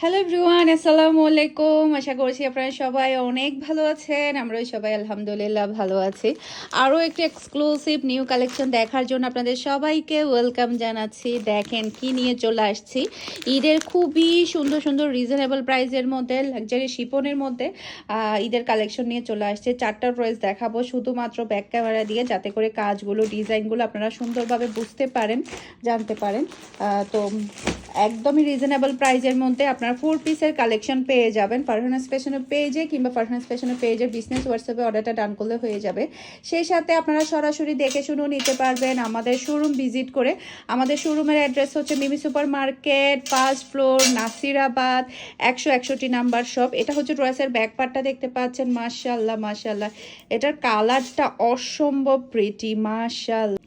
Hello everyone, আসসালামু আলাইকুম। আশা করছি আপনারা সবাই অনেক ভালো আছেন। আমরাও সবাই আলহামদুলিল্লাহ ভালো আছি। আরও একটি এক্সক্লুসিভ নিউ কালেকশন দেখার জন্য আপনাদের সবাইকে ওয়েলকাম জানাচ্ছি। দেখেন কি নিয়ে চলে আসছি। ঈদের খুবই সুন্দর সুন্দর রিজনেবল প্রাইসের মধ্যে লাক্সারি শিপনের মধ্যে ঈদের কালেকশন নিয়ে চলে আসছে। 4টা ড্রেস দেখাবো শুধুমাত্র ব্যাক ক্যামেরা দিয়ে, যাতে করে কাজগুলো ডিজাইনগুলো আপনারা সুন্দরভাবে বুঝতে পারেন, জানতে পারেন। তো একদমই রিজনেবল প্রাইসের মধ্যে আপনারা 4 পিসের কালেকশন পেয়ে যাবেন। ফারহানাস ফ্যাশনের পেজে কিংবা ফারহানাস ফ্যাশনের পেজের বিজনেস হোয়াটসঅ্যাপে অর্ডারটা ডান করলে হয়ে যাবে। সেই সাথে আপনারা সরাসরি দেখে শুনেও নিতে পারবেন আমাদের শোরুম ভিজিট করে। আমাদের শোরুমের অ্যাড্রেস হচ্ছে Mimi super market, 5th floor, Nasirabad, 161 number shop. এটা হচ্ছে ড্রেসের ব্যাক পার্টটা দেখতে পাচ্ছেন। মাশাআল্লাহ মাশাআল্লাহ, এটার কালারটা অসম্ভব প্রিটি। মাশাআল্লাহ,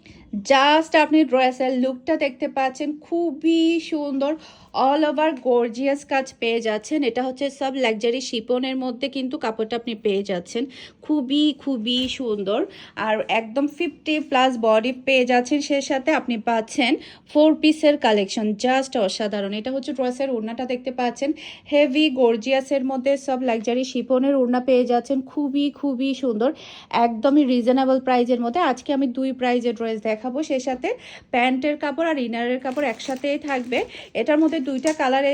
জাস্ট আপনি ড্রেসের লুকটা দেখতে পাচ্ছেন, খুবই সুন্দর। অল ওভার গর্জিয়াস কাজ পেয়ে যাচ্ছেন। এটা হচ্ছে সব লাক্সারি শিপনের মধ্যে কিন্তু কাপড়টা আপনি পেয়ে যাচ্ছেন, খুবই খুবই সুন্দর। আর একদম 50+ বডি পেয়ে যাচ্ছেন। সে সাথে আপনি পাচ্ছেন 4 পিসের কালেকশন, জাস্ট অসাধারণ। এটা হচ্ছে ড্রেসের ওড়নাটা দেখতে পাচ্ছেন, হেভি গর্জিয়াসের মধ্যে সব লাক্সারি শিপনের ওড়না পেয়ে যাচ্ছেন, খুবই খুবই সুন্দর, একদমই রিজনেবল প্রাইজের মধ্যে। আজকে আমি 2 প্রাইজের ড্রেস দেখাবো, সেই সাথে প্যান্টের কাপড় আর ইনারের কাপড় একসাথেই থাকবে। এটার মধ্যে 2টা কালার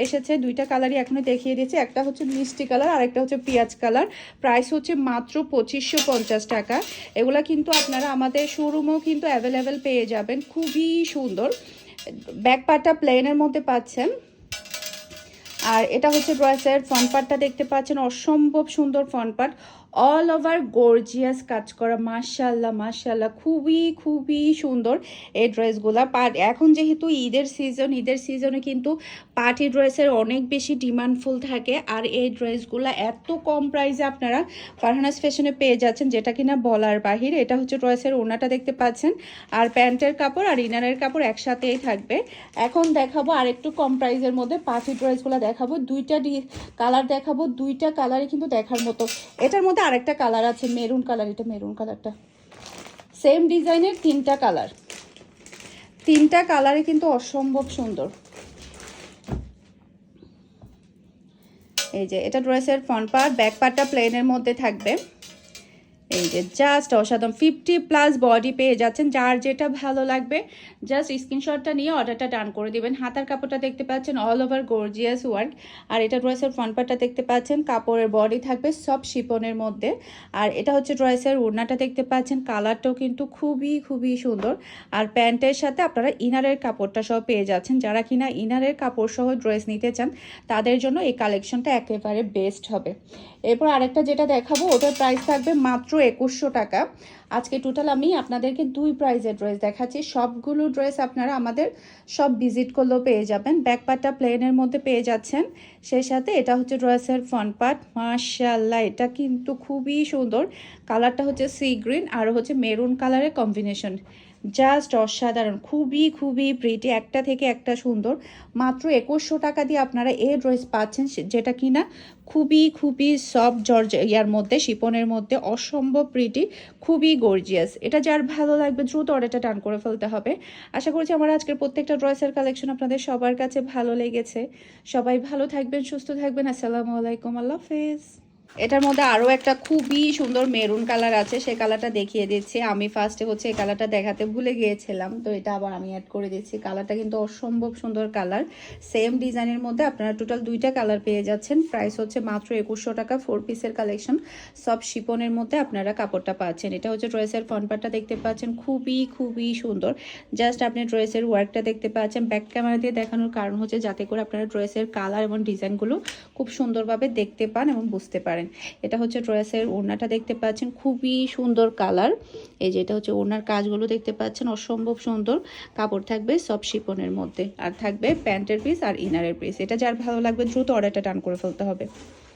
এসেছে, 2টা কালারই এখনো দেখিয়ে দিচ্ছি। একটা হচ্ছে মিষ্টি কালার আর একটা হচ্ছে পেঁয়াজ কালার। প্রাইস হচ্ছে মাত্র 2550 টাকা। এগুলা কিন্তু আপনারা আমাদের শোরুমেও কিন্তু অ্যাভেলেবেল পেয়ে যাবেন, খুবই সুন্দর। ব্যাক পার্টটা প্লেনের মধ্যে পাচ্ছেন। আর এটা হচ্ছে ড্রেসের ফ্রন্ট পার্টটা দেখতে পাচ্ছেন, অসম্ভব সুন্দর front part, all over gorgeous কাজ করা। মাশাআল্লাহ মাশাআল্লাহ, খুবই খুবই সুন্দর এই ড্রেসগুলা। এখন যেহেতু ঈদের সিজনে কিন্তু পার্টি ড্রেসের অনেক বেশি ডিমান্ডফুল থাকে। আর এই ড্রেসগুলা এত কম প্রাইসে আপনারা ফারহানাস ফ্যাশনে পেয়ে যাচ্ছেন, যেটা কিনা বলার বাহির। এটা হচ্ছে ড্রেসের ওড়নাটা দেখতে পাচ্ছেন, আর প্যান্টের কাপড় আর ইনারের কাপড় একসাথেই থাকবে। এখন দেখাবো আরেকটু কম প্রাইসের মধ্যে পার্টি ড্রেসগুলো দেখাবো। 2টা কালার দেখাবো, 2টা কালারই কিন্তু দেখার মতো। এটার মধ্যে আরেকটা কালার আছে মেরুন কালার, এটা মেরুন কালারটা সেম ডিজাইনের 3টা কালার, 3টা কালারে কিন্তু অসম্ভব সুন্দর। এই যে এটা ড্রেসের ফ্রন্ট পার্ট, ব্যাক পার্টটা প্লেনের মধ্যে থাকবে। এই যে জাস্ট অসাধারণ, 50+ বডি পেয়ে যাচ্ছেন। যার যেটা ভালো লাগবে জাস্ট স্ক্রিনশটটা নিয়ে অর্ডারটা ডান করে দিবেন। হাতার কাপড়টা দেখতে পাচ্ছেন অল ওভার গর্জিয়াস ওয়ার্ক। আর এটা ড্রেসের ফ্রন্ট পার্টটা দেখতে পাচ্ছেন, কাপড়ের বডি থাকবে সব শিপনের মধ্যে। আর এটা হচ্ছে ড্রেসের ওড়নাটা দেখতে পাচ্ছেন, কালারটাও কিন্তু খুবই খুবই সুন্দর। আর প্যান্টের সাথে আপনারা ইনারের কাপড়টা সহ পেয়ে যাচ্ছেন। যারা কিনা ইনারের কাপড় সহ ড্রেস নিতে চান তাদের জন্য এই কালেকশনটা একেবারে বেস্ট হবে। এরপর আরেকটা যেটা দেখাবো, ওটার প্রাইস থাকবে মাত্র 2100 টাকা। আজকে টোটাল আমি আপনাদেরকে 2 প্রাইজের ড্রেস দেখাচ্ছি। সবগুলো ড্রেস আপনারা আমাদের সব ভিজিট করলেও পেয়ে যাবেন। ব্যাক পার্টটা প্লেনের মধ্যে পেয়ে যাচ্ছেন, সেই সাথে এটা হচ্ছে ড্রেসের ফ্রন্ট পার্ট। মাশাআল্লাহ, এটা কিন্তু খুবই সুন্দর। কালারটা হচ্ছে সি গ্রিন আর হচ্ছে মেরুন কালারের কম্বিনেশন, জাস্ট অসাধারণ, খুবই খুবই প্রিটি, একটা থেকে একটা সুন্দর। মাত্র 2100 টাকা দিয়ে আপনারা এই ড্রেস পাচ্ছেন, যেটা কিনা খুবই খুবই সফট জর্জ ইয়ার মধ্যে, শিপনের মধ্যে, অসম্ভব প্রিটি, খুবই গর্জিয়াস। এটা যার ভালো লাগবে দ্রুত অর্ডারটা টান করে ফেলতে হবে। আশা করছি আমার আজকের প্রত্যেকটা ড্রেসের কালেকশন আপনাদের সবার কাছে ভালো লেগেছে। সবাই ভালো থাকবেন, সুস্থ থাকবেন। আসসালামু আলাইকুম, আল্লাহ হাফেজ। এটার মধ্যে আরও একটা খুবই সুন্দর মেরুন কালার আছে, সেই কালারটা দেখিয়ে দিচ্ছি। আমি ফার্স্টে হচ্ছে এই কালারটা দেখাতে ভুলে গিয়েছিলাম, তো এটা আবার আমি অ্যাড করে দিচ্ছি। কালারটা কিন্তু অসম্ভব সুন্দর কালার, সেম ডিজাইনের মধ্যে আপনারা টোটাল 2টা কালার পেয়ে যাচ্ছেন। প্রাইস হচ্ছে মাত্র 2100 টাকা। 4 পিসের কালেকশন, সব শিপনের মধ্যে আপনারা কাপড়টা পাচ্ছেন। এটা হচ্ছে ড্রেসের ফ্রন্ট পার্টটা দেখতে পাচ্ছেন, খুবই খুবই সুন্দর। জাস্ট আপনি ড্রেসের ওয়ার্কটা দেখতে পাচ্ছেন। ব্যাক ক্যামেরা দিয়ে দেখানোর কারণ হচ্ছে যাতে করে আপনারা ড্রেসের কালার এবং ডিজাইনগুলো খুব সুন্দরভাবে দেখতে পান এবং বুঝতে পারেন। এটা হচ্ছে ড্রেসের ওড়নাটা দেখতে পাচ্ছেন, খুবই সুন্দর কালার। এই যে এটা হচ্ছে ওড়নার কাজগুলো দেখতে পাচ্ছেন, অসম্ভব সুন্দর। কাপড় থাকবে সব শিপনের মধ্যে, আর থাকবে প্যান্টের পিস আর ইনারের পিস। এটা যার ভালো লাগবে দ্রুত অর্ডারটা ডান করে ফেলতে হবে।